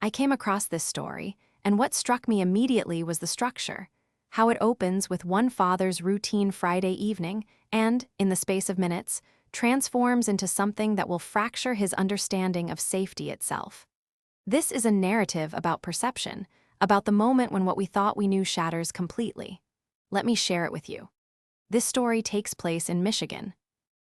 I came across this story, and what struck me immediately was the structure. How it opens with one father's routine Friday evening and, in the space of minutes, transforms into something that will fracture his understanding of safety itself. This is a narrative about perception, about the moment when what we thought we knew shatters completely. Let me share it with you. This story takes place in Michigan.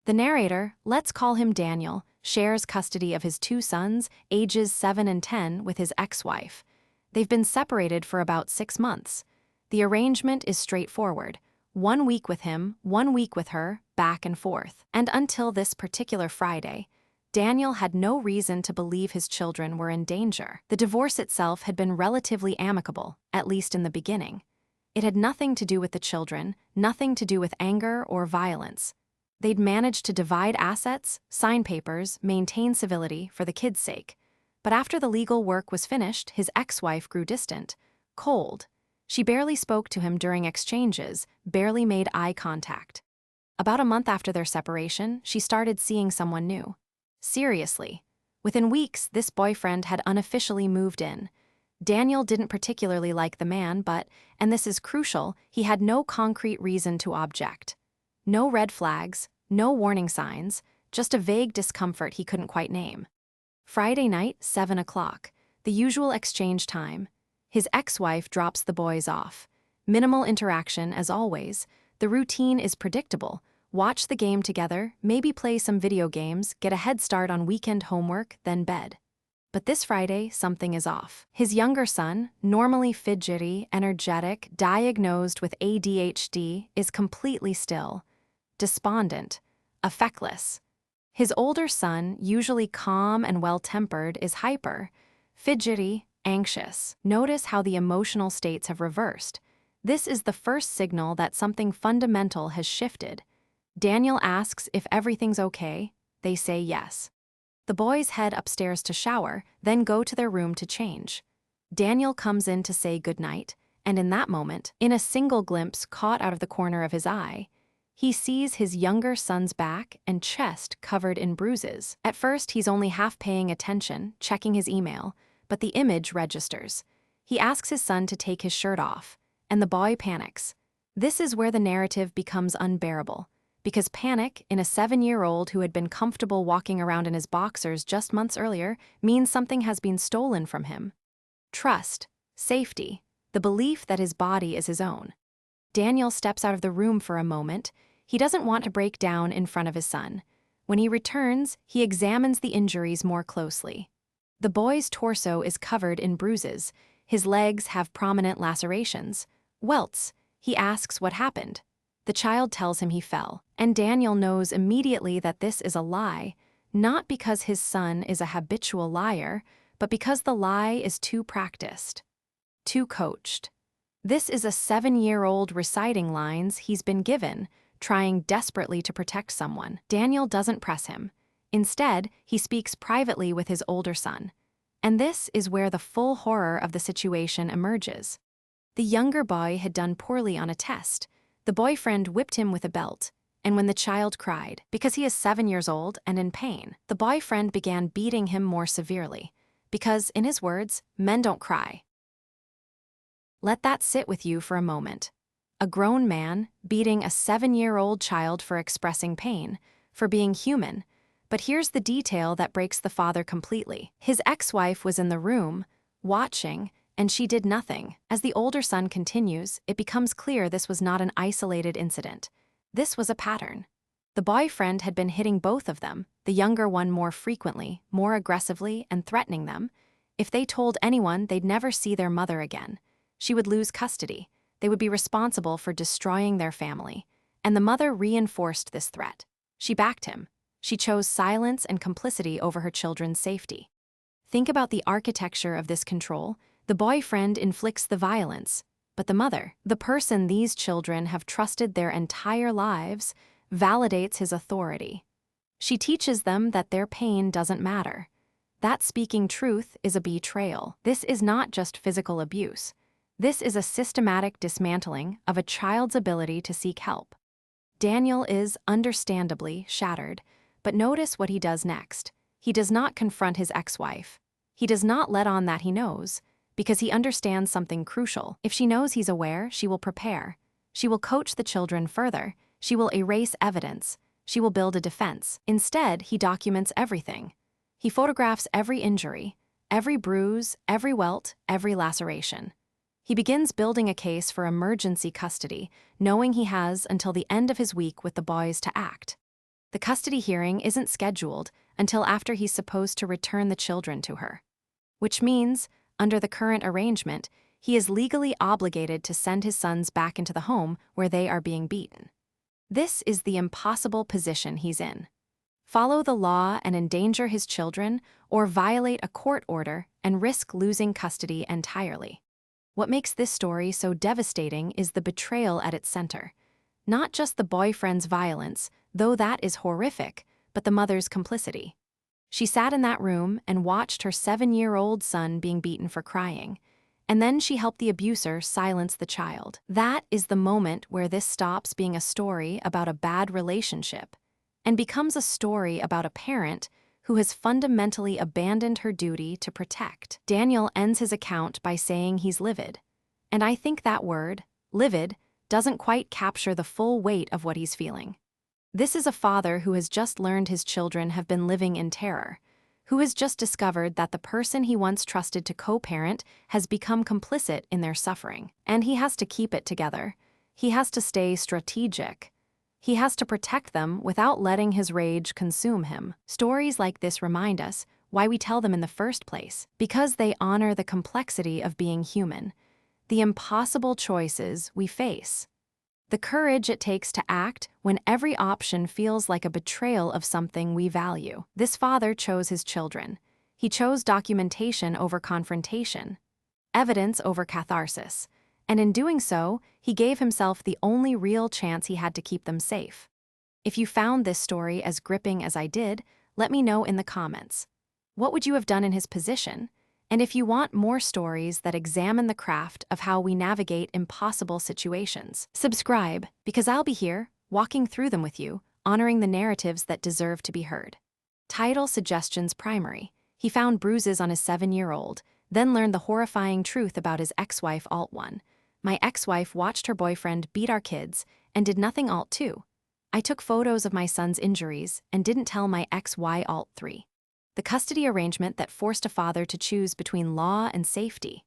The narrator, let's call him Daniel, shares custody of his two sons, ages 7 and 10, with his ex-wife. They've been separated for about 6 months. The arrangement is straightforward. 1 week with him, 1 week with her, back and forth. And until this particular Friday, Daniel had no reason to believe his children were in danger. The divorce itself had been relatively amicable, at least in the beginning. It had nothing to do with the children, nothing to do with anger or violence. They'd managed to divide assets, sign papers, maintain civility for the kids' sake. But after the legal work was finished, his ex-wife grew distant, cold. She barely spoke to him during exchanges, barely made eye contact. About a month after their separation, she started seeing someone new. Seriously. Within weeks, this boyfriend had unofficially moved in. Daniel didn't particularly like the man, but, and this is crucial, he had no concrete reason to object. No red flags, no warning signs, just a vague discomfort he couldn't quite name. Friday night, 7 o'clock, the usual exchange time. His ex-wife drops the boys off. Minimal interaction as always. The routine is predictable. Watch the game together, maybe play some video games, get a head start on weekend homework, then bed. But this Friday, something is off. His younger son, normally fidgety, energetic, diagnosed with ADHD, is completely still, despondent, affectless. His older son, usually calm and well-tempered, is hyper, fidgety, anxious. Notice how the emotional states have reversed. This is the first signal that something fundamental has shifted. Daniel asks if everything's okay. They say yes. The boys head upstairs to shower, then go to their room to change. Daniel comes in to say goodnight, and in that moment, in a single glimpse caught out of the corner of his eye, he sees his younger son's back and chest covered in bruises. At first, he's only half paying attention, checking his email, but the image registers. He asks his son to take his shirt off, and the boy panics. This is where the narrative becomes unbearable, because panic in a 7-year-old who had been comfortable walking around in his boxers just months earlier means something has been stolen from him. Trust, safety, the belief that his body is his own. Daniel steps out of the room for a moment. He doesn't want to break down in front of his son. When he returns, he examines the injuries more closely. The boy's torso is covered in bruises. His legs have prominent lacerations, welts. He asks what happened. The child tells him he fell, and Daniel knows immediately that this is a lie, not because his son is a habitual liar, but because the lie is too practiced, too coached. This is a 7-year-old reciting lines he's been given, trying desperately to protect someone. Daniel doesn't press him. Instead, he speaks privately with his older son. And this is where the full horror of the situation emerges. The younger boy had done poorly on a test. The boyfriend whipped him with a belt, and when the child cried, because he is 7 years old and in pain, the boyfriend began beating him more severely, because, in his words, men don't cry. Let that sit with you for a moment. A grown man beating a 7-year-old child for expressing pain, for being human. But here's the detail that breaks the father completely. His ex-wife was in the room, watching, and she did nothing. As the older son continues, it becomes clear this was not an isolated incident. This was a pattern. The boyfriend had been hitting both of them, the younger one more frequently, more aggressively, and threatening them. If they told anyone, they'd never see their mother again. She would lose custody. They would be responsible for destroying their family. And the mother reinforced this threat. She backed him. She chose silence and complicity over her children's safety. Think about the architecture of this control. The boyfriend inflicts the violence, but the mother, the person these children have trusted their entire lives, validates his authority. She teaches them that their pain doesn't matter. That speaking truth is a betrayal. This is not just physical abuse. This is a systematic dismantling of a child's ability to seek help. Daniel is understandably shattered, but notice what he does next. He does not confront his ex-wife. He does not let on that he knows, because he understands something crucial. If she knows he's aware, she will prepare. She will coach the children further. She will erase evidence. She will build a defense. Instead, he documents everything. He photographs every injury, every bruise, every welt, every laceration. He begins building a case for emergency custody, knowing he has until the end of his week with the boys to act. The custody hearing isn't scheduled until after he's supposed to return the children to her. Which means, under the current arrangement, he is legally obligated to send his sons back into the home where they are being beaten. This is the impossible position he's in. Follow the law and endanger his children, or violate a court order and risk losing custody entirely. What makes this story so devastating is the betrayal at its center. Not just the boyfriend's violence, though that is horrific, but the mother's complicity. She sat in that room and watched her 7-year-old son being beaten for crying, and then she helped the abuser silence the child. That is the moment where this stops being a story about a bad relationship and becomes a story about a parent who has fundamentally abandoned her duty to protect. Daniel ends his account by saying he's livid. And I think that word, livid, doesn't quite capture the full weight of what he's feeling. This is a father who has just learned his children have been living in terror, who has just discovered that the person he once trusted to co-parent has become complicit in their suffering. And he has to keep it together. He has to stay strategic. He has to protect them without letting his rage consume him. Stories like this remind us why we tell them in the first place, because they honor the complexity of being human, the impossible choices we face, the courage it takes to act when every option feels like a betrayal of something we value. This father chose his children. He chose documentation over confrontation, evidence over catharsis. And in doing so, he gave himself the only real chance he had to keep them safe. If you found this story as gripping as I did, let me know in the comments. What would you have done in his position? And if you want more stories that examine the craft of how we navigate impossible situations, subscribe, because I'll be here, walking through them with you, honoring the narratives that deserve to be heard. Title suggestions primary. He found bruises on his 7-year-old, then learned the horrifying truth about his ex-wife Alt 1. My ex-wife watched her boyfriend beat our kids and did nothing Alt 2. I took photos of my son's injuries and didn't tell my ex-Y Alt 3. The custody arrangement that forced a father to choose between law and safety.